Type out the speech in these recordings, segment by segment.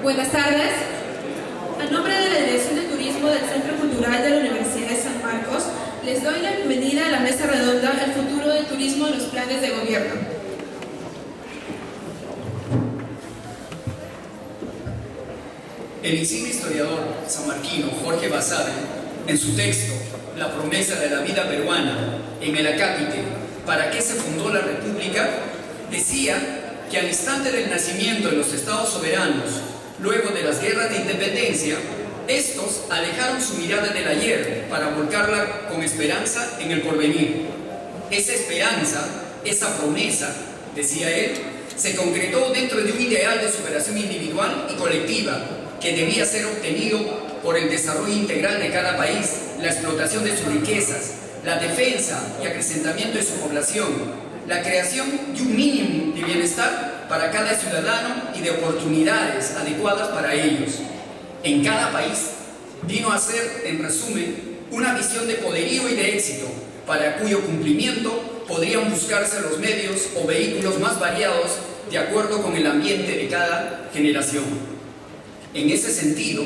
Buenas tardes. A nombre de la Dirección de Turismo del Centro Cultural de la Universidad de San Marcos, les doy la bienvenida a la mesa redonda El futuro del turismo en los planes de gobierno. El insigne historiador sanmarquino Jorge Basadre, en su texto La promesa de la vida peruana, en el acápite ¿Para qué se fundó la República?, decía que al instante del nacimiento de los estados soberanos, luego de las guerras de independencia, estos alejaron su mirada del ayer para volcarla con esperanza en el porvenir. Esa esperanza, esa promesa, decía él, se concretó dentro de un ideal de superación individual y colectiva que debía ser obtenido por el desarrollo integral de cada país, la explotación de sus riquezas, la defensa y acrecentamiento de su población, la creación de un mínimo de bienestar para cada ciudadano y de oportunidades adecuadas para ellos. En cada país vino a ser, en resumen, una visión de poderío y de éxito, para cuyo cumplimiento podrían buscarse los medios o vehículos más variados de acuerdo con el ambiente de cada generación. En ese sentido,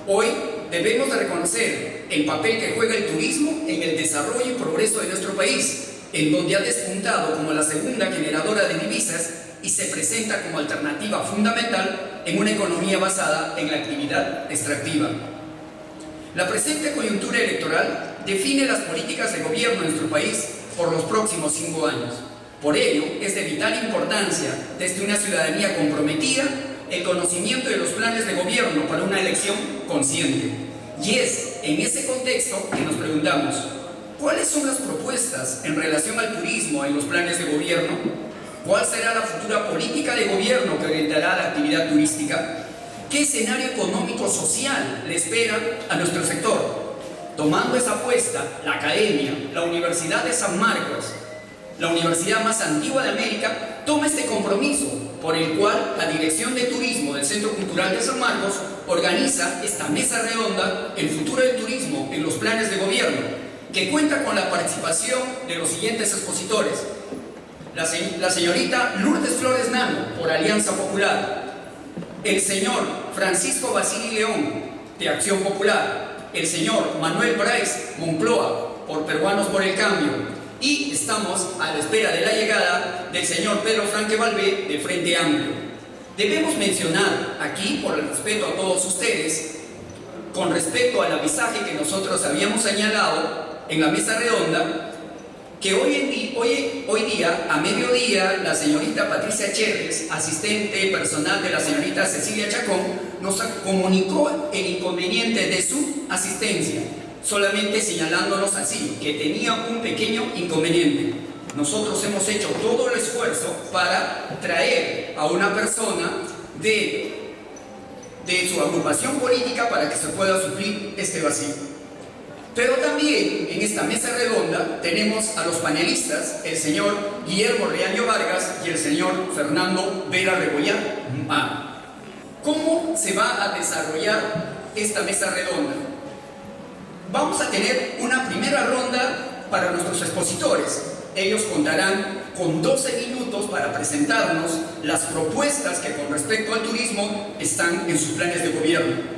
hoy debemos de reconocer el papel que juega el turismo en el desarrollo y progreso de nuestro país, en donde ha despuntado como la segunda generadora de divisas y se presenta como alternativa fundamental en una economía basada en la actividad extractiva. La presente coyuntura electoral define las políticas de gobierno de nuestro país por los próximos 5 años. Por ello, es de vital importancia, desde una ciudadanía comprometida, el conocimiento de los planes de gobierno para una elección consciente. Y es en ese contexto que nos preguntamos, ¿cuáles son las propuestas en relación al turismo en los planes de gobierno? ¿Cuál será la futura política de gobierno que orientará la actividad turística? ¿Qué escenario económico-social le espera a nuestro sector? Tomando esa apuesta, la Academia, la Universidad de San Marcos, la universidad más antigua de América, toma este compromiso, por el cual la Dirección de Turismo del Centro Cultural de San Marcos organiza esta mesa redonda, El futuro del turismo en los planes de gobierno, que cuenta con la participación de los siguientes expositores: la señorita Lourdes Flores Nano, por Alianza Popular; el señor Francisco Basili León, de Acción Popular; el señor Manuel Brais Moncloa, por Peruanos por el Cambio; y estamos a la espera de la llegada del señor Pedro Franque Valvé, de Frente Amplio. Debemos mencionar aquí, por el respeto a todos ustedes, con respecto al avisaje que nosotros habíamos señalado en la mesa redonda, que hoy día, a mediodía, la señorita Patricia Cherres, asistente personal de la señorita Cecilia Chacón, nos comunicó el inconveniente de su asistencia, solamente señalándonos así, que tenía un pequeño inconveniente. Nosotros hemos hecho todo el esfuerzo para traer a una persona de su agrupación política para que se pueda suplir este vacío. Pero también en esta mesa redonda tenemos a los panelistas, el señor Guillermo Riaño Vargas y el señor Fernando Vera Rebollar. ¿Cómo se va a desarrollar esta mesa redonda? Vamos a tener una primera ronda para nuestros expositores. Ellos contarán con 12 minutos para presentarnos las propuestas que con respecto al turismo están en sus planes de gobierno.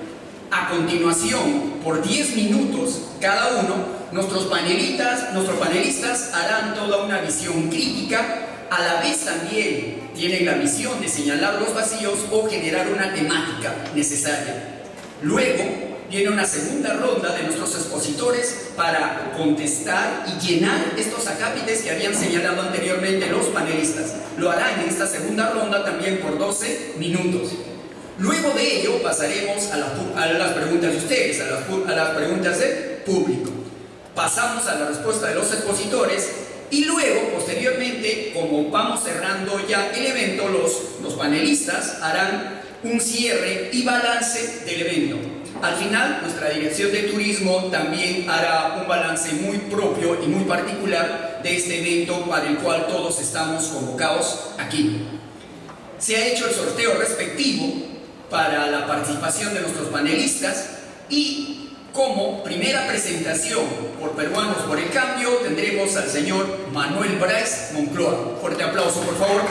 A continuación, por 10 minutos cada uno, nuestros panelistas harán toda una visión crítica, a la vez también tienen la misión de señalar los vacíos o generar una temática necesaria. Luego viene una segunda ronda de nuestros expositores para contestar y llenar estos acápites que habían señalado anteriormente los panelistas. Lo harán en esta segunda ronda también por 12 minutos. Luego de ello pasaremos a las preguntas de ustedes, a las preguntas del público. Pasamos a la respuesta de los expositores y luego, posteriormente, como vamos cerrando ya el evento, los panelistas harán un cierre y balance del evento. Al final, nuestra Dirección de Turismo también hará un balance muy propio y muy particular de este evento para el cual todos estamos convocados aquí. Se ha hecho el sorteo respectivo para la participación de nuestros panelistas y como primera presentación por Peruanos por el Cambio tendremos al señor Manuel Brais Moncloa. Fuerte aplauso, por favor.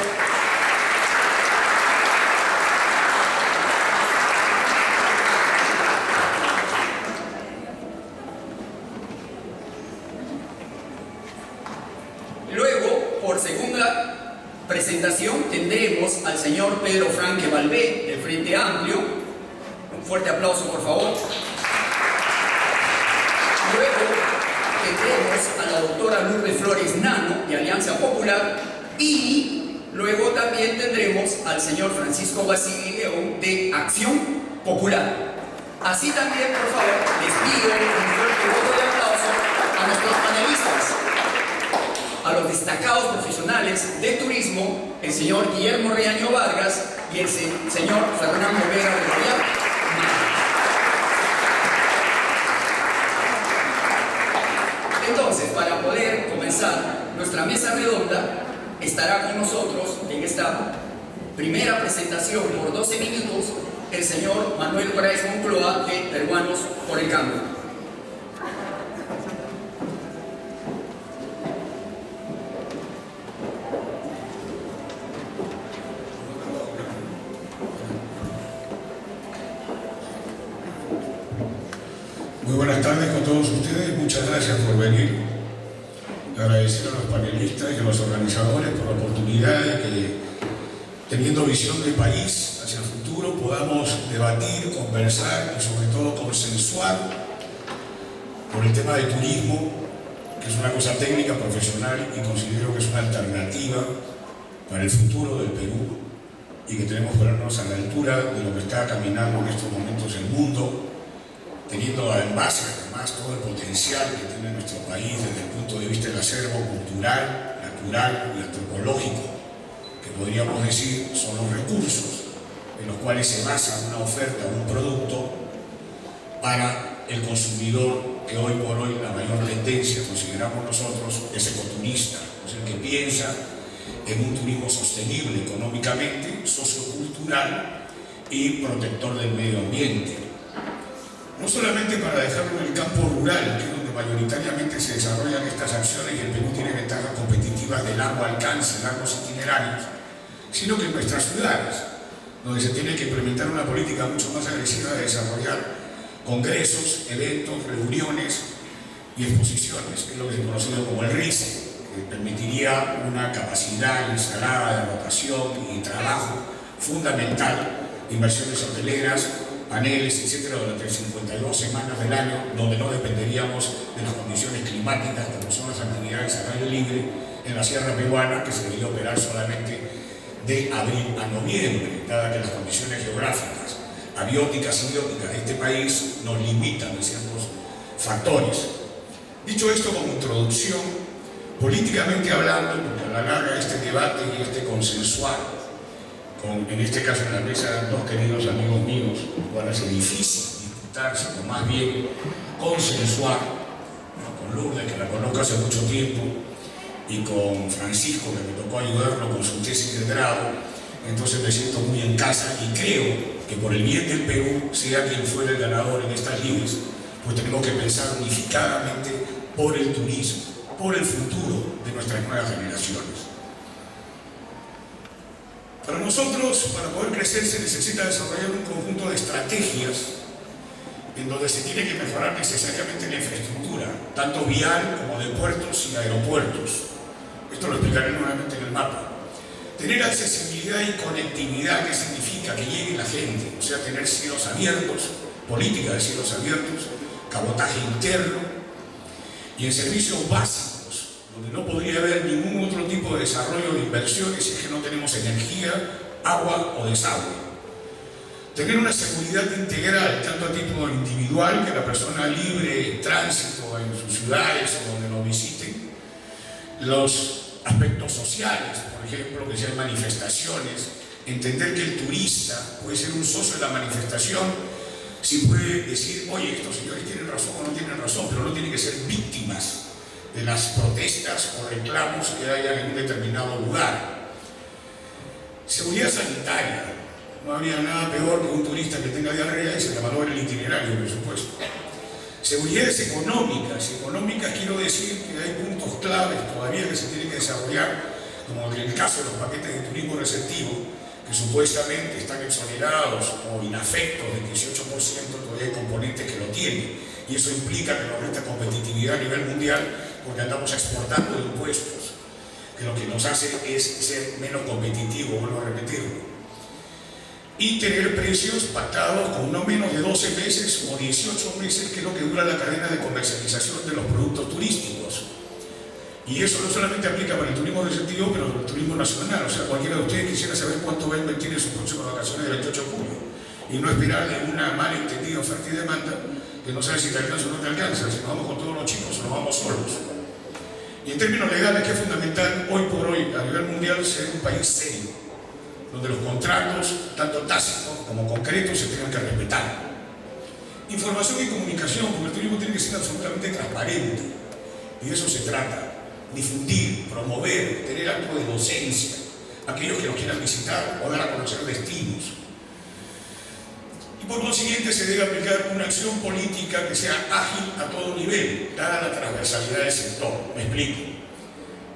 presentación tendremos al señor Pedro Franque Valvé, del Frente Amplio. Un fuerte aplauso, por favor. Luego tendremos a la doctora Lourdes Flores Nano, de Alianza Popular, y luego también tendremos al señor Francisco Basili León, de Acción Popular. Así también, por favor, les pido un fuerte voto de aplauso a nuestros panelistas, a los destacados profesionales de turismo, el señor Guillermo Reaño Vargas y el señor Fernando Vega de Royal. Entonces, para poder comenzar nuestra mesa redonda, estará con nosotros en esta primera presentación por 12 minutos el señor Manuel Brais Moncloa, de Peruanos por el Cambio. Muy buenas tardes con todos ustedes, muchas gracias por venir. Agradecer a los panelistas y a los organizadores por la oportunidad de que, teniendo visión de país hacia el futuro, podamos debatir, conversar y sobre todo consensuar por el tema de turismo, que es una cosa técnica, profesional, y considero que es una alternativa para el futuro del Perú y que tenemos que ponernos a la altura de lo que está caminando en estos momentos el mundo, teniendo en base además todo el potencial que tiene nuestro país desde el punto de vista del acervo cultural, natural y antropológico, que podríamos decir son los recursos en los cuales se basa una oferta, un producto para el consumidor, que hoy por hoy la mayor tendencia, consideramos nosotros, es ecoturista, es el que piensa en un turismo sostenible económicamente, sociocultural y protector del medio ambiente. No solamente para dejarlo en el campo rural, que es donde mayoritariamente se desarrollan estas acciones y el Perú tiene ventajas competitivas de largo alcance, largos itinerarios, sino que en nuestras ciudades, donde se tiene que implementar una política mucho más agresiva de desarrollar congresos, eventos, reuniones y exposiciones, que es lo que es conocido como el RICE, que permitiría una capacidad instalada de rotación y trabajo fundamental, inversiones hoteleras, paneles, etcétera, durante 52 semanas del año, donde no dependeríamos de las condiciones climáticas, como son las actividades al aire libre en la Sierra Peruana, que se debería operar solamente de abril a noviembre, dada que las condiciones geográficas, abióticas y bióticas de este país nos limitan en ciertos factores. Dicho esto como introducción, políticamente hablando, porque a la larga este debate y este consensuar, en este caso en la mesa, dos queridos amigos míos, lo cual hace difícil disputar, sino más bien consensuar, ¿no? Con Lourdes, que la conozco hace mucho tiempo, y con Francisco, que me tocó ayudarlo con su tesis de grado. Entonces me siento muy en casa y creo que por el bien del Perú, sea quien fuera el ganador en estas lides, pues tenemos que pensar unificadamente por el turismo, por el futuro de nuestras nuevas generaciones. Para nosotros, para poder crecer, se necesita desarrollar un conjunto de estrategias en donde se tiene que mejorar necesariamente la infraestructura, tanto vial como de puertos y aeropuertos. Esto lo explicaré nuevamente en el mapa. Tener accesibilidad y conectividad, ¿qué significa? Que llegue la gente, o sea, tener cielos abiertos, política de cielos abiertos, cabotaje interno, y en servicios básicos, donde no podría haber ningún otro tipo de desarrollo de inversiones si es que no tenemos energía, agua o desagüe. Tener una seguridad integral, tanto a título individual, que la persona libre tránsito en sus ciudades o donde nos visiten, los aspectos sociales, por ejemplo, que sean manifestaciones, entender que el turista puede ser un socio de la manifestación, si puede decir, oye, estos señores tienen razón o no tienen razón, pero no tienen que ser víctimas de las protestas o reclamos que haya en un determinado lugar. Seguridad sanitaria. No habría nada peor que un turista que tenga diarrea y se le valore el itinerario, por supuesto. Seguridades económicas. Económicas quiero decir que hay puntos claves todavía que se tienen que desarrollar, como en el caso de los paquetes de turismo receptivo, que supuestamente están exonerados o inafectos del 18%, todavía hay componentes que lo tienen. Y eso implica que nos resta competitividad a nivel mundial porque andamos exportando impuestos. que lo que nos hace es ser menos competitivos, vuelvo a repetirlo. Y tener precios pactados con no menos de 12 meses o 18 meses, que es lo que dura la cadena de comercialización de los productos turísticos. Y eso no solamente aplica para el turismo de sentido, pero para el turismo nacional. O sea, cualquiera de ustedes quisiera saber cuánto va a invertir en sus próximas vacaciones del 28 de julio y no esperar de una mal entendida oferta y demanda que no sabe si te alcanza o no te alcanza, si nos vamos con todos los chicos o nos vamos solos. Y en términos legales, que es fundamental hoy por hoy a nivel mundial ser un país serio, donde los contratos, tanto tácitos como concretos, se tengan que respetar. Información y comunicación, porque el turismo tiene que ser absolutamente transparente, y de eso se trata. Difundir, promover, tener acto de docencia, aquellos que nos quieran visitar o dar a conocer destinos. Y por consiguiente se debe aplicar una acción política que sea ágil a todo nivel, dada la transversalidad del sector. Me explico.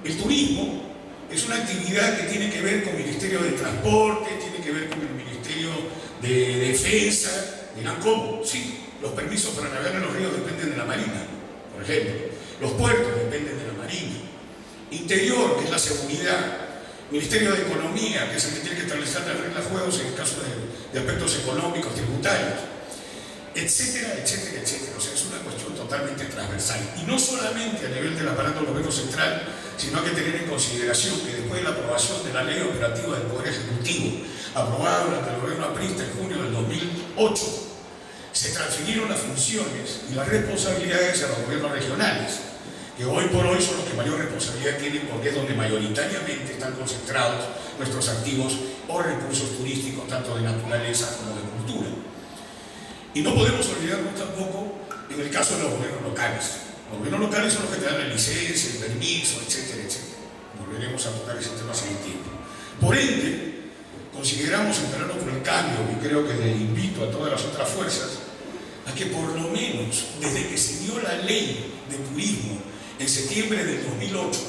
El turismo es una actividad que tiene que ver con el Ministerio de Transporte, tiene que ver con el Ministerio de Defensa. Dirán, ¿cómo? Sí, los permisos para navegar en los ríos dependen de la Marina, por ejemplo. Los puertos dependen de la Marina. Interior, que es la seguridad. Ministerio de Economía, que es el que tiene que establecer las reglas de juegos en el caso de aspectos económicos, tributarios, etcétera, etcétera, etcétera. O sea, es una cuestión totalmente transversal. Y no solamente a nivel del aparato del gobierno central, sino hay que tener en consideración que después de la aprobación de la Ley Operativa del Poder Ejecutivo, aprobada durante el gobierno aprista en junio del 2008, se transfirieron las funciones y las responsabilidades a los gobiernos regionales, que hoy por hoy son los que mayor responsabilidad tienen, porque es donde mayoritariamente están concentrados nuestros activos o recursos turísticos, tanto de naturaleza como de cultura. Y no podemos olvidarnos tampoco en el caso de los gobiernos locales. Los gobiernos locales son los que te dan la licencia, el permiso, etcétera, etcétera. Volveremos a tocar ese tema sin tiempo. Por ende, consideramos en Peruano por el Cambio, y creo que invito a todas las otras fuerzas, a que por lo menos desde que se dio la ley de turismo en septiembre del 2008,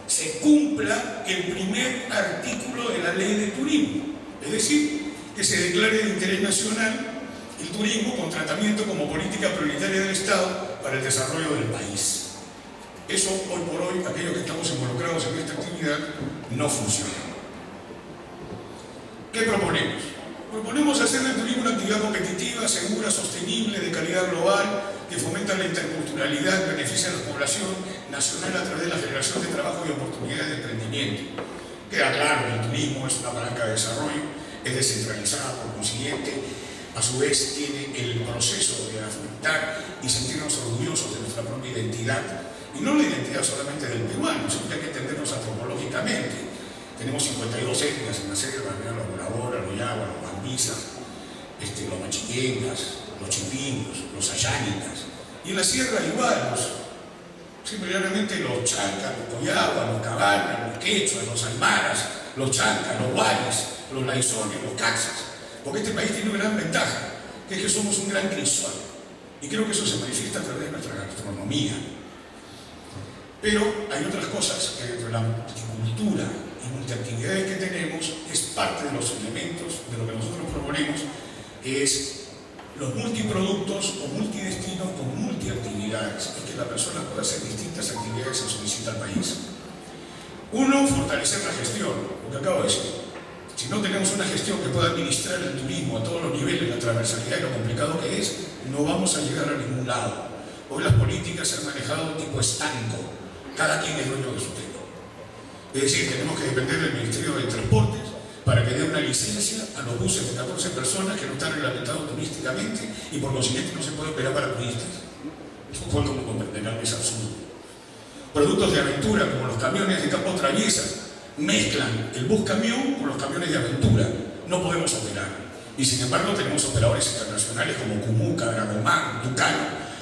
se cumpla el primer artículo de la ley de turismo, es decir, que se declare de interés nacional el turismo con tratamiento como política prioritaria del Estado para el desarrollo del país. Eso hoy por hoy, aquellos que estamos involucrados en esta actividad, no funciona. ¿Qué proponemos? Proponemos hacer del turismo una actividad competitiva, segura, sostenible, de calidad global, que fomenta la interculturalidad, beneficia a la población nacional a través de la generación de trabajo y oportunidades de emprendimiento. Queda claro que el turismo es una palanca de desarrollo, es descentralizada, por consiguiente, a su vez tiene el proceso de afrontar y sentirnos orgullosos de nuestra propia identidad, y no la identidad solamente del peruano, sino que hay que entendernos antropológicamente. Tenemos 52 etnias en la selva, los Boraboras, los Yaguas, los Bambisas, los Machillengas, los Chipingos, los Ayánicas. Y en la sierra igual, simplemente los Chancas, los Coyaguas, los Cabanas, los Quechuas, los Aymaras, los Chancas, los Guaris, los Laizones, los Caxas. Porque este país tiene una gran ventaja, que es que somos un gran crisol. Y creo que eso se manifiesta a través de nuestra gastronomía. Pero hay otras cosas que dentro de la multicultura y multiactividades que tenemos es parte de los elementos de lo que nosotros proponemos, que es los multiproductos o multidestinos con multiactividades, y que la persona pueda hacer distintas actividades en su visita al país. Uno, fortalecer la gestión, lo que acabo de decir. Si no tenemos una gestión que pueda administrar el turismo a todos los niveles, la transversalidad y lo complicado que es, no vamos a llegar a ningún lado. Hoy las políticas se han manejado tipo estanco, cada quien es dueño de su tema. Es decir, tenemos que depender del Ministerio de Transportes para que dé una licencia a los buses de 14 personas que no están reglamentados turísticamente y por consiguiente no se puede operar para turistas. Eso fue como comprenderán, es absurdo. Productos de aventura como los camiones de campo traviesa mezclan el bus camión con los camiones de aventura. No podemos operar. Y sin embargo tenemos operadores internacionales como Cumuca, Dragomán, Tucano,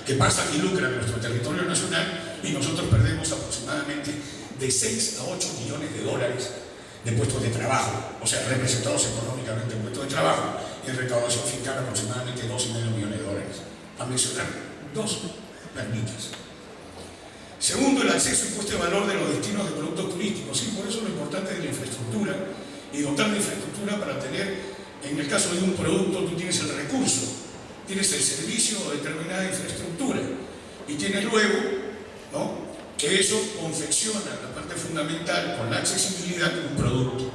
que pasan y lucran en nuestro territorio nacional, y nosotros perdemos aproximadamente de 6 a 8 millones de dólares de puestos de trabajo, o sea, representados económicamente en puestos de trabajo, y en recaudación fiscal aproximadamente 2,5 millones de dólares. A mencionar dos permitas. Segundo, el acceso y puesta de valor de los destinos de productos turísticos. Sí, por eso lo importante de la infraestructura, y dotar de infraestructura para tener, en el caso de un producto, tú tienes el recurso, tienes el servicio o determinada infraestructura, y tienes luego, ¿no?, que eso confecciona la parte fundamental con la accesibilidad de un producto.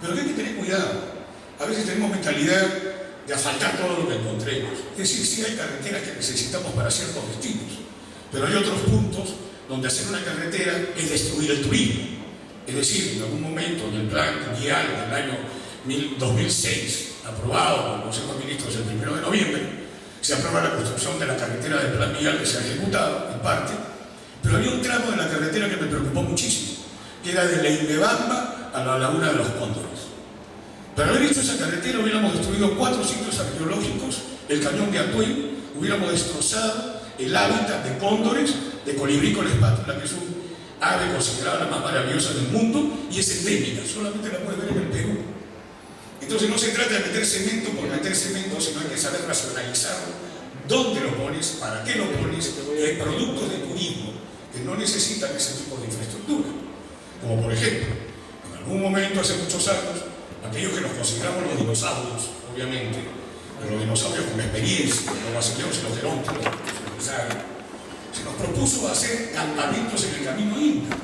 Pero hay que tener cuidado. A veces tenemos mentalidad de asfaltar todo lo que encontremos. Es decir, sí hay carreteras que necesitamos para ciertos destinos, pero hay otros puntos donde hacer una carretera es destruir el turismo. Es decir, en algún momento en el plan guial del año 2006, aprobado por el Consejo de Ministros el 1 de noviembre, se aprueba la construcción de la carretera del plan guial que se ha ejecutado en parte, pero había un tramo de la carretera que me preocupó muchísimo, que era de Leimebamba a la Laguna de los Cóndores. Para haber hecho esa carretera hubiéramos destruido 4 sitios arqueológicos, el cañón de Atuey, hubiéramos destrozado el hábitat de cóndores, de colibrícola espátula, que es un ave considerada la más maravillosa del mundo y es endémica, solamente la puedes ver en el Perú. Entonces no se trata de meter cemento por meter cemento, sino hay que saber racionalizarlo, dónde lo pones, para qué lo pones, y hay productos de turismo que no necesitan ese tipo de infraestructura. Como por ejemplo, en algún momento, hace muchos años, aquellos que nos consideramos los dinosaurios, obviamente, pero los dinosaurios con experiencia, los basileos y los gerónticos, se nos propuso hacer campamentos en el camino Inca.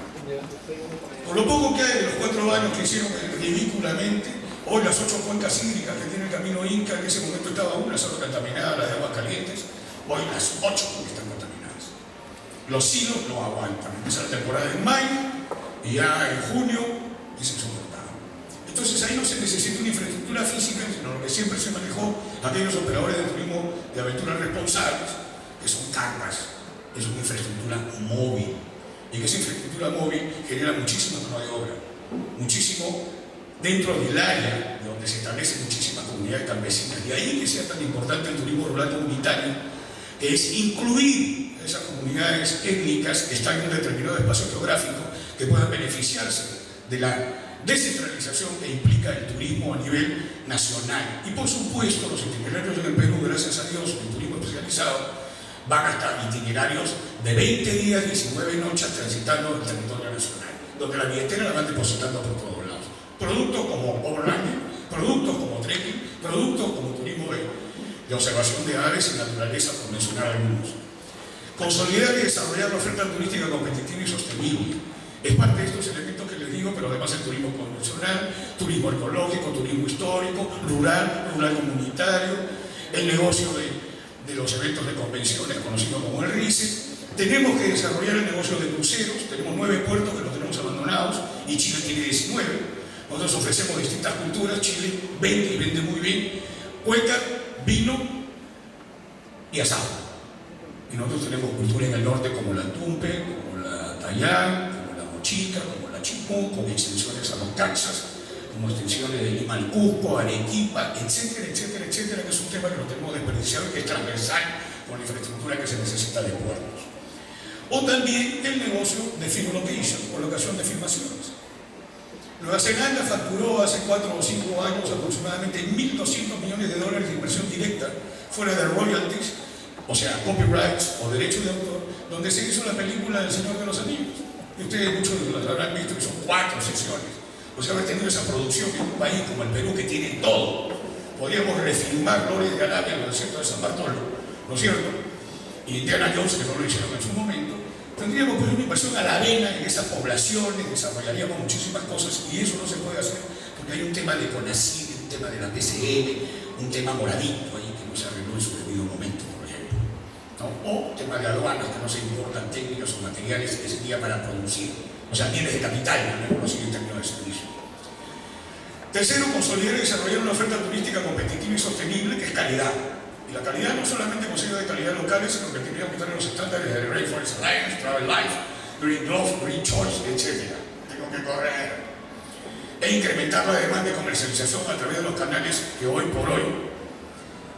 Por lo poco que hay de los 4 años que hicieron ridículamente, hoy las 8 cuencas hídricas que tiene el camino Inca, en ese momento estaba una sola contaminada, la de aguas calientes, hoy las 8 están contaminadas. Los silos no aguantan, empieza la temporada en mayo y ya en junio es insoportable. Entonces ahí no se necesita una infraestructura física, sino lo que siempre se manejó aquellos operadores de turismo de aventuras responsables, que son carpas, es una infraestructura móvil. Y que esa infraestructura móvil genera muchísima mano de obra, muchísimo dentro del área donde se establecen muchísimas comunidades campesinas. De ahí que sea tan importante el turismo rural comunitario, que es incluir esas comunidades étnicas que están en un determinado espacio geográfico, que puedan beneficiarse de la descentralización que implica el turismo a nivel nacional. Y por supuesto, los itinerarios en el Perú, gracias a Dios, el turismo especializado, van hasta itinerarios de 20 días, 19 noches transitando el territorio nacional, donde la billetera la van depositando por todos lados. Productos como overlanding, productos como trekking, productos como turismo de observación de aves y naturaleza, por mencionar algunos. Consolidar y desarrollar la oferta turística competitiva y sostenible. Es parte de estos elementos que les digo, pero además el turismo convencional, turismo ecológico, turismo histórico, rural comunitario, el negocio de los eventos de convenciones, conocido como el RICE. Tenemos que desarrollar el negocio de cruceros, tenemos 9 puertos que los tenemos abandonados y Chile tiene 19. Nosotros ofrecemos distintas culturas, Chile vende y vende muy bien, cueca, vino y asado. Y nosotros tenemos cultura en el norte como la tumpe, como la tayán, como la mochica, como la chipú, con extensiones a los Caxas, como extensiones de Lima al Cusco, Arequipa, etcétera, etcétera, etcétera, que es un tema que lo tenemos desperdiciado y que es transversal con la infraestructura que se necesita de puertos. O también el negocio de film location, colocación de filmaciones. Nueva Zelanda facturó hace 4 o 5 años aproximadamente 1.200 millones de dólares de inversión directa, fuera de royalties, o sea, copyrights o derechos de autor, donde se hizo la película del Señor de los Anillos. Y ustedes muchos lo habrán visto, que son 4 sesiones. O sea, haber tenido esa producción en un país como el Perú, que tiene todo. Podríamos refilmar Gloria de Arabia en el desierto de San Bartolo, ¿no es cierto? Y Indiana Jones, que no lo hicieron en su momento. Tendríamos pues una inversión a la vena en esas poblaciones, desarrollaríamos muchísimas cosas, y eso no se puede hacer porque hay un tema de CONACYT, un tema de la PCM, un tema moradito ahí que no se arregló en su debido momento, por ejemplo, ¿no? O tema de aduanas, que no se importan técnicas o materiales que sería para producir, o sea, bienes de capital, no conocido en términos de servicio. Tercero, consolidar y desarrollar una oferta turística competitiva y sostenible, que es calidad. Y la calidad no solamente considera de calidad locales, sino que tendría que estar en los estándares de Rainforest Alliance, Travel Life, Green Glove, Green Choice, etc. Tengo que correr. E incrementar la demanda de comercialización a través de los canales que hoy por hoy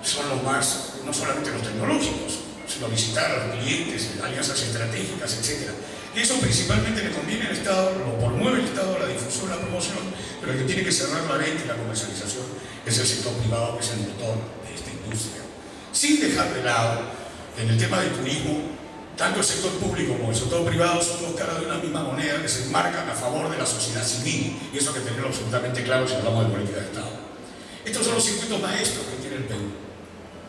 son los más, no solamente los tecnológicos, sino visitar a los clientes, alianzas estratégicas, etc. Y eso principalmente le conviene al Estado, lo promueve el Estado, la difusión, la promoción, pero el que tiene que cerrar la venta y la comercialización es el sector privado, que es el motor de esta industria. Sin dejar de lado, en el tema del turismo, tanto el sector público como el sector privado son dos caras de una misma moneda que se enmarcan a favor de la sociedad civil, y eso hay que tenerlo absolutamente claro si hablamos de política de Estado. Estos son los circuitos maestros que tiene el Perú.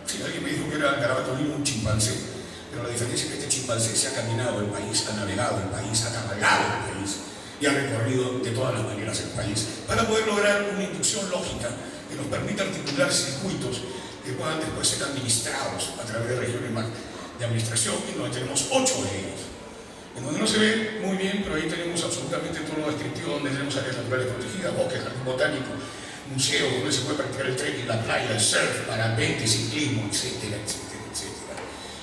Si alguien me dijo que era Garabato Lima un chimpancé, pero la diferencia es que este chimpancé se ha caminado el país, ha navegado el país, ha cabalgado el país y ha recorrido de todas las maneras el país para poder lograr una inducción lógica que nos permita articular circuitos que puedan después ser administrados a través de regiones de administración, y donde tenemos 8 de ellos, en donde no se ve muy bien, pero ahí tenemos absolutamente todo lo descriptivo, donde tenemos áreas naturales protegidas, bosques, jardín botánico, museo donde se puede practicar el trekking, la playa, el surf, parapente, ciclismo, etcétera, etcétera, etcétera.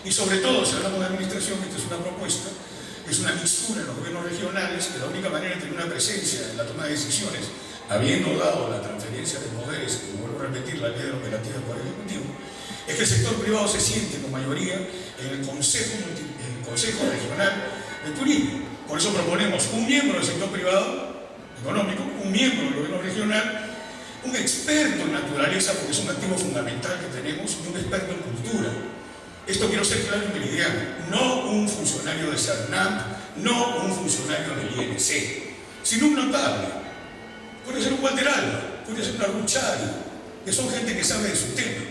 Y sobre todo, si hablamos de administración, esta es una propuesta, es una mixtura en los gobiernos regionales, que la única manera de tener una presencia en la toma de decisiones, habiendo dado la transferencia de poderes, que vuelvo a repetir, la ley de la operativa del Poder Ejecutivo, es que el sector privado se siente con mayoría en el Consejo Regional de Turismo. Por eso proponemos un miembro del sector privado económico, un miembro del gobierno regional, un experto en naturaleza, porque es un activo fundamental que tenemos, y un experto en cultura. Esto quiero ser claro y meridiano, no un funcionario de CERNAP, no un funcionario del INC, sino un notable. Puede ser un Walter Alba, puede ser una Ruchari, que son gente que sabe de su tema.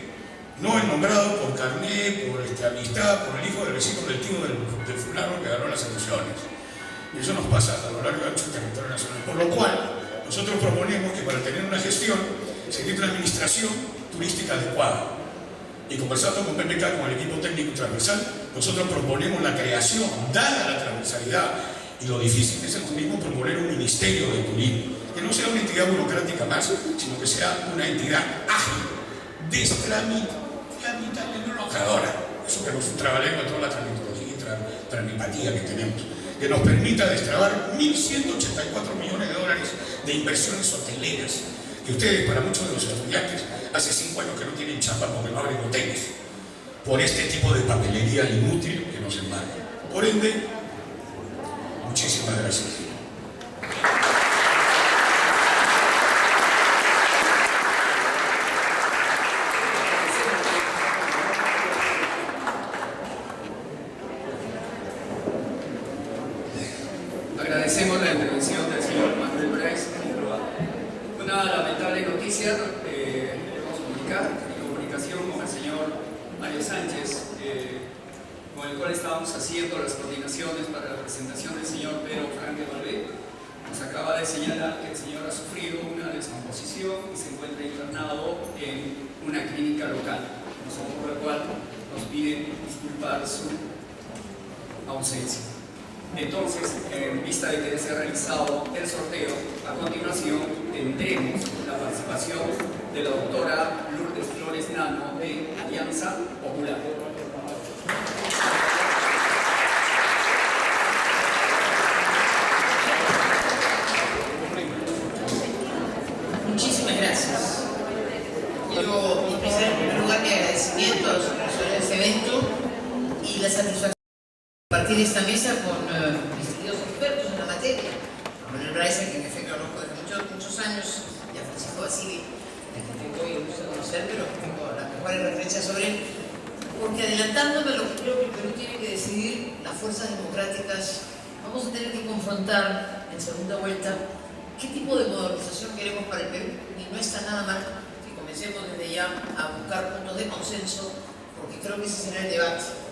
No es nombrado por carné, por amistad, por el hijo del vecino del tío del fulano que ganó las elecciones. Y eso nos pasa a lo largo y ancho del territorio nacional. Por lo cual, nosotros proponemos que para tener una gestión se necesita una administración turística adecuada. Y conversando con PPK, con el equipo técnico transversal, nosotros proponemos la creación, dada la transversalidad y lo difícil que es el turismo, proponer un ministerio de turismo, que no sea una entidad burocrática más, sino que sea una entidad ágil, tramitadora, eso que nos trabalemos en toda la tramitología y tramitología que tenemos, que nos permita destrabar 1.184 millones de dólares de inversiones hoteleras, que ustedes, para muchos de los estudiantes, hace 5 años que no tienen chamba porque no abren hoteles, por este tipo de papelería inútil que nos embarga. Por ende, muchísimas gracias. Agradecemos la intervención del señor Manuel Bryce. Una lamentable noticia debemos comunicar en comunicación con el señor Mario Sánchez, con el cual estábamos haciendo las coordinaciones para la presentación del señor Pedro Franque Valvé. Nos acaba de señalar que el señor ha sufrido una descomposición y se encuentra internado en una clínica local, por lo cual nos piden disculpar su ausencia. Entonces, en vista de que ya se ha realizado el sorteo, a continuación tendremos la participación de la doctora Lourdes Flores Nano de Alianza Popular. Muchísimas gracias. Quiero expresar en primer lugar mi agradecimiento a los organizadores de este evento y la satisfacción de compartir esta mesa con distinguidos expertos en la materia. A Manuel Bryce, que en efecto conozco desde muchos años, y a Francisco Basili, que tengo hoy el gusto de conocer, pero que tengo las mejores referencias sobre él, porque adelantándome a lo que creo que el Perú tiene que decidir, las fuerzas democráticas, vamos a tener que confrontar en segunda vuelta qué tipo de modernización queremos para el Perú, y no está nada mal que comencemos desde ya a buscar puntos de consenso, porque creo que ese será el debate.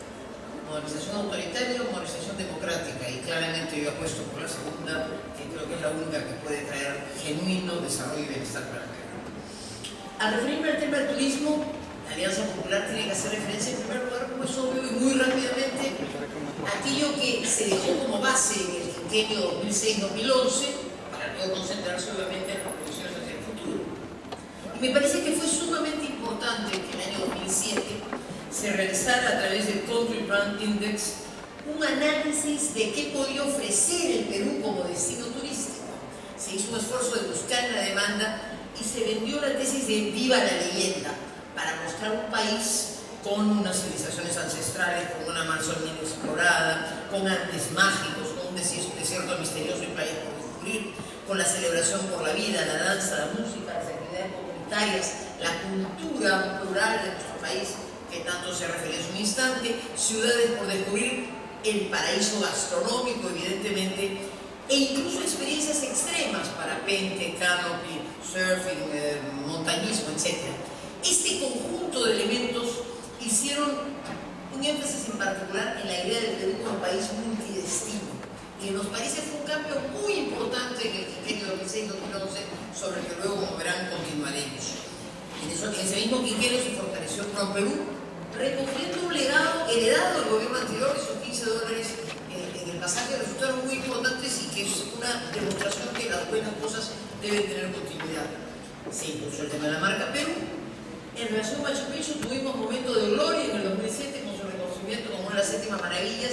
Modernización autoritaria o modernización democrática, y claramente yo apuesto por la segunda, que creo que es la única que puede traer genuino desarrollo y bienestar para el Perú. Al referirme al tema del turismo, la Alianza Popular tiene que hacer referencia en primer lugar, como es obvio, y muy rápidamente, a aquello que se dejó como base en el quinquenio 2006-2011, para luego concentrarse obviamente en las proyecciones hacia el futuro. Y me parece que fue sumamente importante que en el año 2007 se realizara a través del Country Brand Index un análisis de qué podía ofrecer el Perú como destino turístico. Se hizo un esfuerzo de buscar la demanda y se vendió la tesis de viva la leyenda, para mostrar un país con unas civilizaciones ancestrales, con una Amazonía inexplorada, con Andes mágicos, con un desierto misterioso y playas por descubrir, con la celebración por la vida, la danza, la música, las actividades comunitarias, la cultura plural de nuestro país, que tanto se refería hace un instante, ciudades por descubrir, el paraíso gastronómico, evidentemente, e incluso experiencias extremas, parapente, canopy, surfing, montañismo, etc. Este conjunto de elementos hicieron un énfasis en particular particular en la idea del Perú como país multidestino, que nos parece fue un cambio muy importante en el quinquenio 2006-2011, sobre el que luego, como verán, continuaremos. En ese mismo quinquenio se fortaleció PROPERÚ, recogiendo un legado heredado del gobierno anterior, esos $15 en el pasaje resultaron muy importantes y que es una demostración que las buenas cosas deben tener continuidad. Se impulsó el tema de la marca Perú. En relación a Machu Picchu tuvimos un momento de gloria en el 2007 con su reconocimiento como una de las 7 maravillas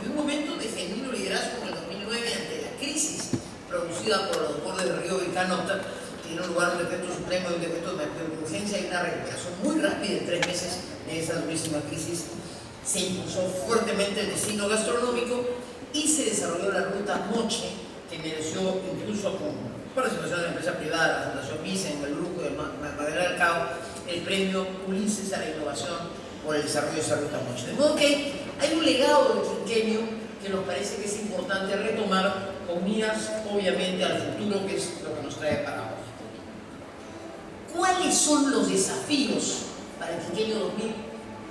y un momento de genuino liderazgo en el 2009 ante la crisis producida por los bordes del río Vilcanota. Tiene lugar un decreto supremo y un decreto de urgencia y una recuperación muy rápida en 3 meses de esa durísima crisis. Se impulsó fuertemente el destino gastronómico y se desarrolló la ruta Moche, que mereció incluso con participación de la empresa privada, la Fundación Vicen, el grupo de Madera del Cabo, el premio Ulises a la innovación por el desarrollo de esa ruta Moche. De modo que hay un legado del quinquenio que nos parece que es importante retomar con miras, obviamente, al futuro, que es lo que nos trae para ahora. ¿Cuáles son los desafíos para el quinquenio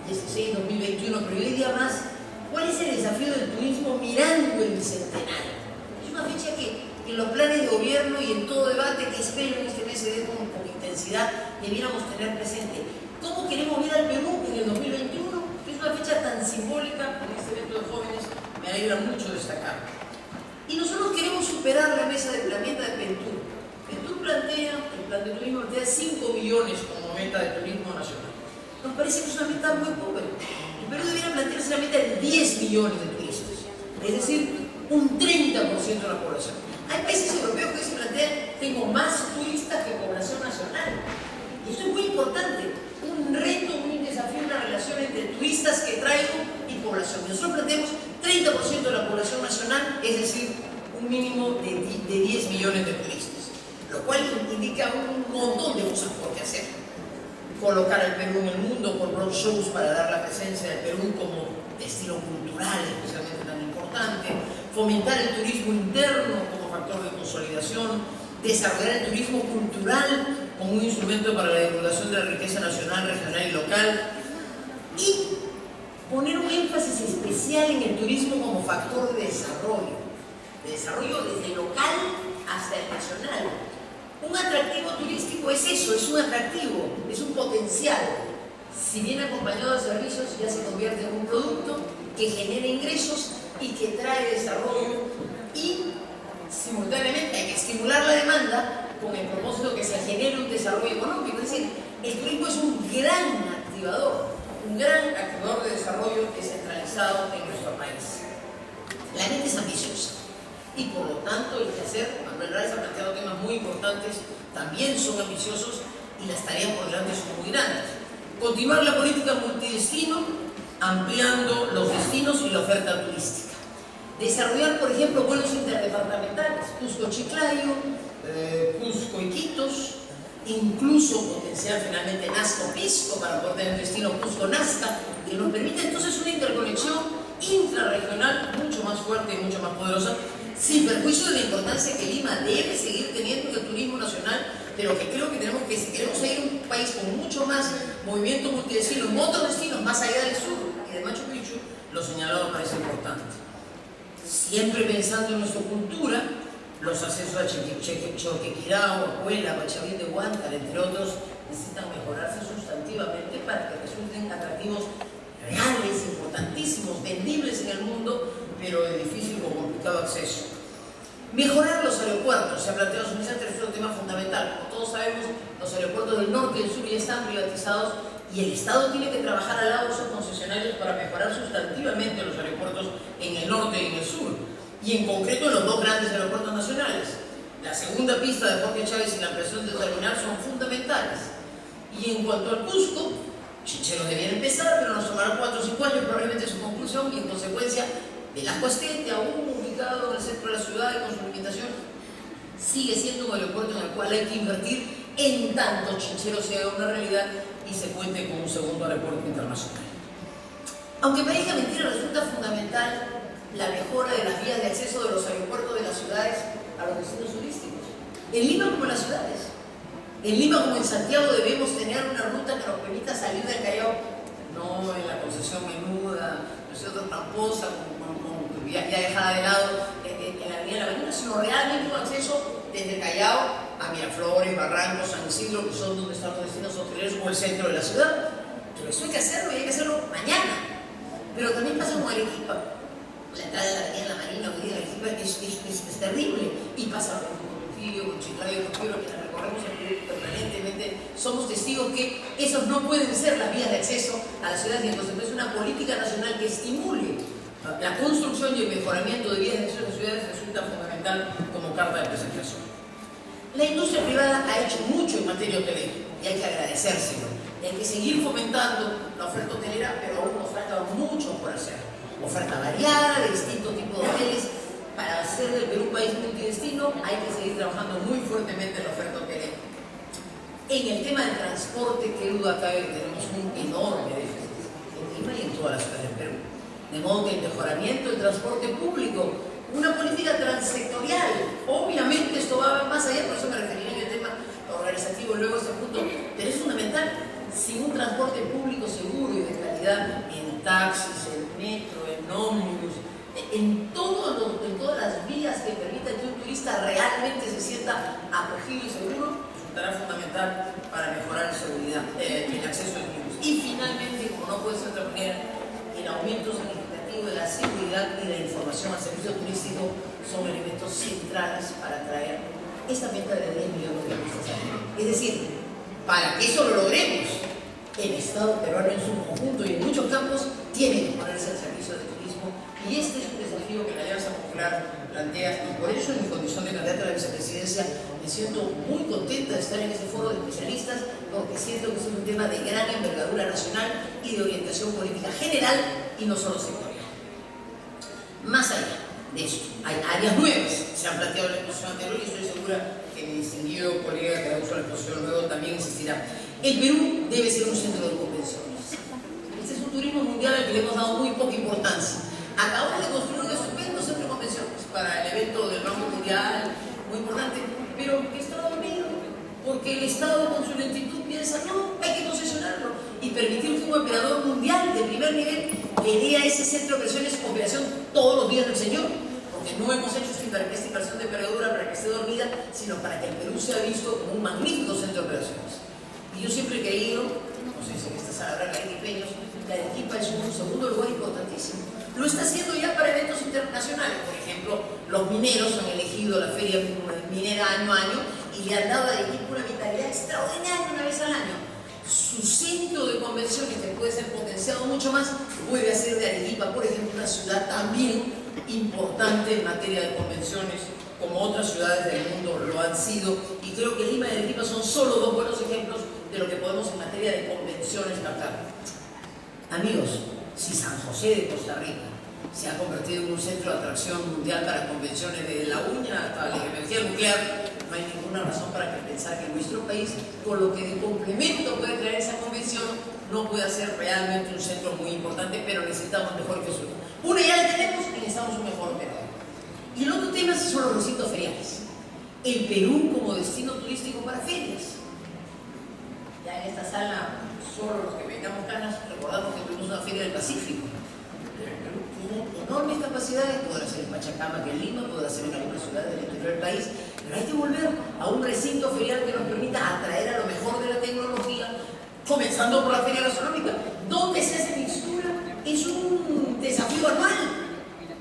2016-2021? Pero yo diría más, ¿cuál es el desafío del turismo mirando el bicentenario? Es una fecha que en los planes de gobierno y en todo debate que espero en este mes se dé con intensidad debiéramos tener presente. ¿Cómo queremos ver al Perú en el 2021? Que es una fecha tan simbólica en este evento de jóvenes, me alegra mucho destacar. Y nosotros queremos superar la meta de Pentur. Pentur plantea, el plan de turismo plantea 5 millones como meta de turismo nacional. Nos parece que es una meta muy pobre. El Perú debería plantearse la meta de 10 millones de turistas, es decir, un 30% de la población. Hay países europeos que se plantean, tengo más turistas que población nacional. Y esto es muy importante, un reto, un desafío, una relación entre turistas que traigo y población. Nosotros planteamos 30% de la población nacional, es decir, un mínimo de 10 millones de turistas, lo cual indica un montón de cosas por qué hacer. Colocar al Perú en el mundo con roadshows para dar la presencia del Perú como destino cultural, especialmente tan importante, fomentar el turismo interno como factor de consolidación, desarrollar el turismo cultural como un instrumento para la divulgación de la riqueza nacional, regional y local, y poner un énfasis especial en el turismo como factor de desarrollo desde local hasta el nacional. Un atractivo turístico es eso, es un atractivo, es un potencial. Si viene acompañado de servicios, ya se convierte en un producto que genera ingresos y que trae desarrollo, y simultáneamente hay que estimular la demanda con el propósito que se genere un desarrollo económico. Es decir, el turismo es un gran activador de desarrollo descentralizado en nuestro país. La gente es ambiciosa y por lo tanto el quehacer, Manuel Reyes ha planteado temas muy importantes, también son ambiciosos y las tareas por delante son muy grandes. Continuar la política multidestino, ampliando los destinos y la oferta turística. Desarrollar, por ejemplo, vuelos interdepartamentales, Cusco-Chiclayo, Cusco-Iquitos, incluso potenciar finalmente Nazca-Pisco para poder tener destino Cusco-Nazca, que nos permite entonces una interconexión intrarregional mucho más fuerte y mucho más poderosa, sin perjuicio de la importancia que Lima debe seguir teniendo en el turismo nacional, pero que creo que tenemos que, si queremos seguir un país con mucho más movimiento multidestino en otros destinos más allá del sur y de Machu Picchu, lo señalado parece importante. Siempre pensando en nuestra cultura, los accesos a Choquequirao, Acuela, Pachavín de Huántar, entre otros, necesitan mejorarse sustantivamente para que resulten atractivos reales, importantísimos, vendibles en el mundo, pero de difícil o complicado acceso. Mejorar los aeropuertos, se ha planteado suficiente, es un tema fundamental. Como todos sabemos, los aeropuertos del norte y del sur ya están privatizados y el Estado tiene que trabajar al lado de sus concesionarios para mejorar sustantivamente los aeropuertos en el norte y en el sur, y en concreto en los 2 grandes aeropuertos nacionales. La segunda pista de Jorge Chávez y la ampliación del terminal son fundamentales. Y en cuanto al Cusco, Chinchero debiera empezar, pero nos tomará 4 o 5 años probablemente su conclusión, y en consecuencia Velasco Astete, aún ubicado en el centro de la ciudad y con su limitación, sigue siendo un aeropuerto en el cual hay que invertir en tanto Chinchero sea una realidad y se cuente con un segundo aeropuerto internacional. Aunque parezca mentira, resulta fundamental la mejora de las vías de acceso de los aeropuertos de las ciudades a los destinos turísticos. En Lima como en las ciudades. En Lima como en Santiago debemos tener una ruta que nos permita salir del Callao, no en la concesión menuda, ¿no es cierto, tramposa, ya dejada de lado en la Avenida La Marina, sino realmente un acceso desde Callao a Miraflores, Barrancos, San Isidro, que son donde están los destinos hoteleros, o el centro de la ciudad. Pero eso hay que hacerlo, y hay que hacerlo mañana. Pero también pasa con Arequipa. La entrada de la Avenida La Marina hoy día de Arequipa es terrible. Y pasa con Trujillo, con Chiclayo, con Piura, que la recorremos permanentemente. Somos testigos que esos no pueden ser las vías de acceso a la ciudad, y entonces es una política nacional que estimule la construcción y el mejoramiento de vías de acceso a las ciudades resulta fundamental como carta de presentación. La industria privada ha hecho mucho en materia hotelera y hay que agradecérselo. Y hay que seguir fomentando la oferta hotelera, pero aún nos falta mucho por hacer. Oferta variada de distintos tipos de hoteles. Para hacer del Perú un país multidestino hay que seguir trabajando muy fuertemente en la oferta hotelera. En el tema del transporte, qué duda cabe que tenemos un enorme déficit en Lima y en todas las ciudades del Perú. De modo que el mejoramiento del transporte público, una política transsectorial, obviamente esto va más allá, por eso me referiré en el tema organizativo luego a este punto, pero es fundamental. Sin un transporte público seguro y de calidad, en taxis, en metro, en ómnibus, en todas las vías que permitan que un turista realmente se sienta acogido y seguro, resultará fundamental para mejorar la seguridad, el acceso al turismo. Y finalmente, como no puede ser de otra manera, el aumento significativo de la seguridad y de la información al servicio turístico son elementos centrales para atraer esta meta de 10 millones de turistas. Es decir, para que eso lo logremos, el Estado peruano en su conjunto y en muchos campos tiene que ponerse al servicio del turismo, y este es un desafío que la Alianza Popular plantea, y por eso en mi condición de candidata a la vicepresidencia me siento muy contenta de estar en ese foro de especialistas, porque siento que es un tema de gran envergadura nacional y de orientación política general y no solo sectorial. Más allá de esto, hay áreas nuevas que se han planteado en la exposición anterior, y estoy segura que mi distinguido colega que ha hecho la exposición luego también insistirá. El Perú debe ser un centro de convenciones. Este es un turismo mundial al que le hemos dado muy poca importancia. Acabamos de construir un estupendo centro de convenciones para el evento del Banco Mundial, muy importante, pero que está dormido, porque el Estado con su lentitud piensa, no, hay que concesionarlo y permitir que un operador mundial de primer nivel le dé a ese centro de convenciones operación todos los días del Señor, porque no hemos hecho esta inversión de envergadura para que esté dormida, sino para que el Perú sea visto como un magnífico centro de operaciones. Y yo siempre he creído, no sé si en esta sala habrá arequipeños, que Arequipa es un segundo lugar importantísimo. Lo está haciendo ya para eventos internacionales. Por ejemplo, los mineros han elegido la feria minera año a año y le han dado a Arequipa una vitalidad extraordinaria una vez al año. Su centro de convenciones, que puede ser potenciado mucho más, puede hacer de Arequipa, por ejemplo, una ciudad también importante en materia de convenciones, como otras ciudades del mundo lo han sido, y creo que Lima y Arequipa son solo dos buenos ejemplos de lo que podemos en materia de convenciones captar. Amigos, si San José de Costa Rica se ha convertido en un centro de atracción mundial para convenciones desde la uña hasta la energía nuclear, no hay ninguna razón para pensar que nuestro país, con lo que de complemento puede traer esa convención, no puede ser realmente un centro muy importante, pero necesitamos mejor infraestructura. Una ya la tenemos y necesitamos un mejor operador. Y el otro tema son los recintos feriales. El Perú como destino turístico para ferias. Ya en esta sala, solo los que vengamos ganas, recordamos que tuvimos una feria del Pacífico. Pero el Perú tiene enormes capacidades, podrá ser en Pachacama, que en Lima, podrá ser en alguna ciudad del interior del país, pero hay que volver a un recinto ferial que nos permita atraer a lo mejor de la tecnología, comenzando por la feria gastronómica. ¿Dónde se hace mixtura? Es un desafío anual,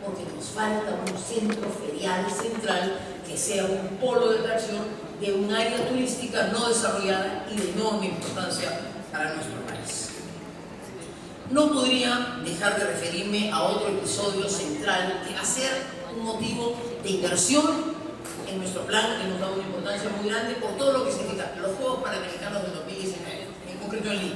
porque nos falta un centro ferial central que sea un polo de atracción de un área turística no desarrollada y de enorme importancia para nuestro país. No podría dejar de referirme a otro episodio central que va a ser un motivo de inversión en nuestro plan, que hemos dado una importancia muy grande por todo lo que significa los Juegos Panamericanos del 2019, en concreto en Lima.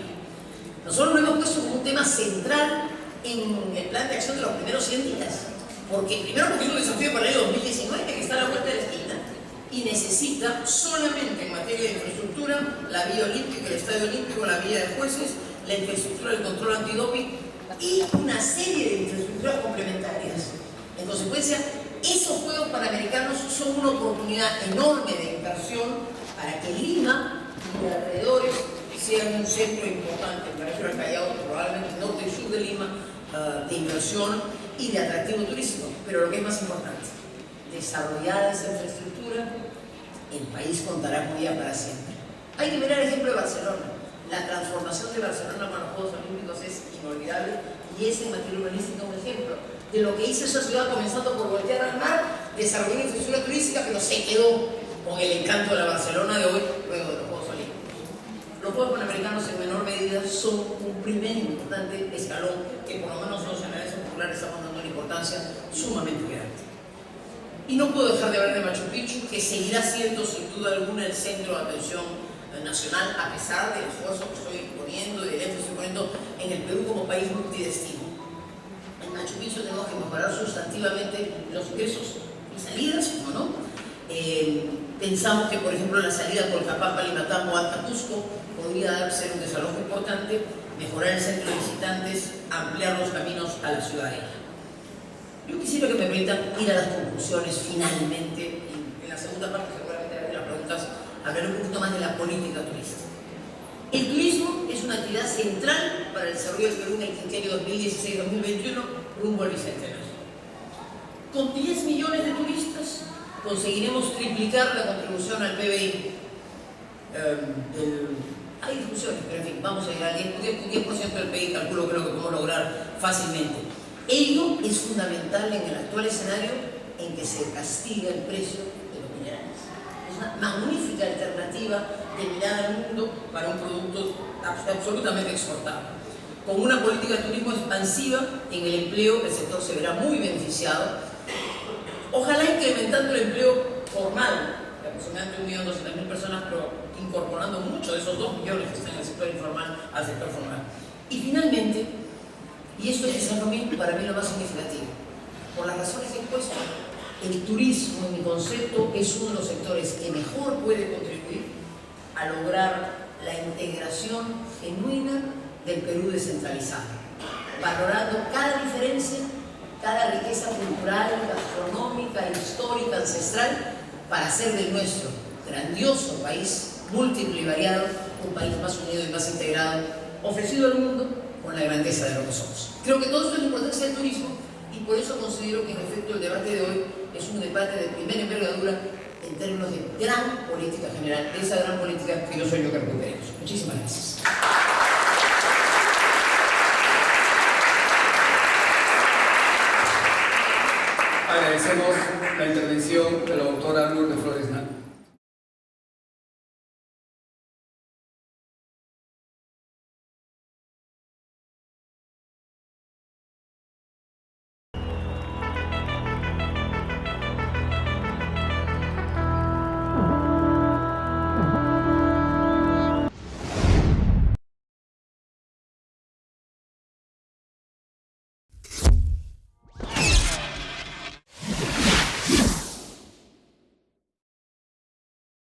Nosotros lo hemos puesto como un tema central en el plan de acción de los primeros 100 días, porque primero porque es un desafío para el 2019 que está a la vuelta de la esquina y necesita solamente en materia de infraestructura la vía olímpica, el estadio olímpico, la vía de jueces, la infraestructura del control antidoping y una serie de infraestructuras complementarias. En consecuencia, esos Juegos Panamericanos son una oportunidad enorme de inversión para que Lima y alrededores sean un centro importante. Me refiero al Callao, probablemente el norte y sur de Lima, de inversión y de atractivo turístico. Pero lo que es más importante, desarrollada esa infraestructura, el país contará con ella para siempre. Hay que mirar el ejemplo de Barcelona. La transformación de Barcelona para los Juegos Olímpicos es inolvidable y es en materia urbanística un ejemplo de lo que hizo esa ciudad, comenzando por voltear al mar, desarrolló una infraestructura turística, pero se quedó con el encanto de la Barcelona de hoy, luego de los Juegos Olímpicos. Los Juegos Panamericanos en menor medida son un primer importante escalón que por lo menos los analistas populares estamos dando una importancia sumamente grande. Y no puedo dejar de hablar de Machu Picchu, que seguirá siendo sin duda alguna el centro de atención nacional, a pesar del esfuerzo que estoy poniendo y del énfasis que estoy poniendo en el Perú como país multidestino. En Machu Picchu tenemos que mejorar sustantivamente los ingresos y salidas, como no. Pensamos que, por ejemplo, la salida por Capampa, Limatambo, Alta Cusco podría ser un desalojo importante, mejorar el centro de visitantes, ampliar los caminos a la ciudadela. Yo quisiera que me permitan ir a las conclusiones finalmente. En la segunda parte, seguramente haré las preguntas, hablaré un poquito más de la política turística. El turismo es una actividad central para el desarrollo del Perú en el quinquenio 2016-2021 rumbo al bicentenario. Con 10 millones de turistas conseguiremos triplicar la contribución al PBI. Hay discusiones, pero en fin, vamos a llegar al 10% del PBI, calculo creo que podemos lograr fácilmente. Ello es fundamental en el actual escenario en que se castiga el precio de los minerales. Es una magnífica alternativa de mirar al mundo para un producto absolutamente exportable. Con una política de turismo expansiva en el empleo, el sector se verá muy beneficiado. Ojalá incrementando el empleo formal, de aproximadamente 1.200.000 personas, pero incorporando mucho de esos 2 millones que están en el sector informal al sector formal. Y finalmente, y esto es para mí lo más significativo, por las razones que he expuesto, el turismo, en mi concepto, es uno de los sectores que mejor puede contribuir a lograr la integración genuina del Perú descentralizado, valorando cada diferencia, cada riqueza cultural, gastronómica, histórica, ancestral, para hacer de nuestro grandioso país, múltiple y variado, un país más unido y más integrado, ofrecido al mundo con la grandeza de lo que somos. Creo que todo esto es la importancia del turismo y por eso considero que en efecto el debate de hoy es un debate de primera envergadura en términos de gran política general, de esa gran política que yo soy yo que recuperemos. Muchísimas gracias. Agradecemos la intervención de la doctora Lourdes Flores Nano.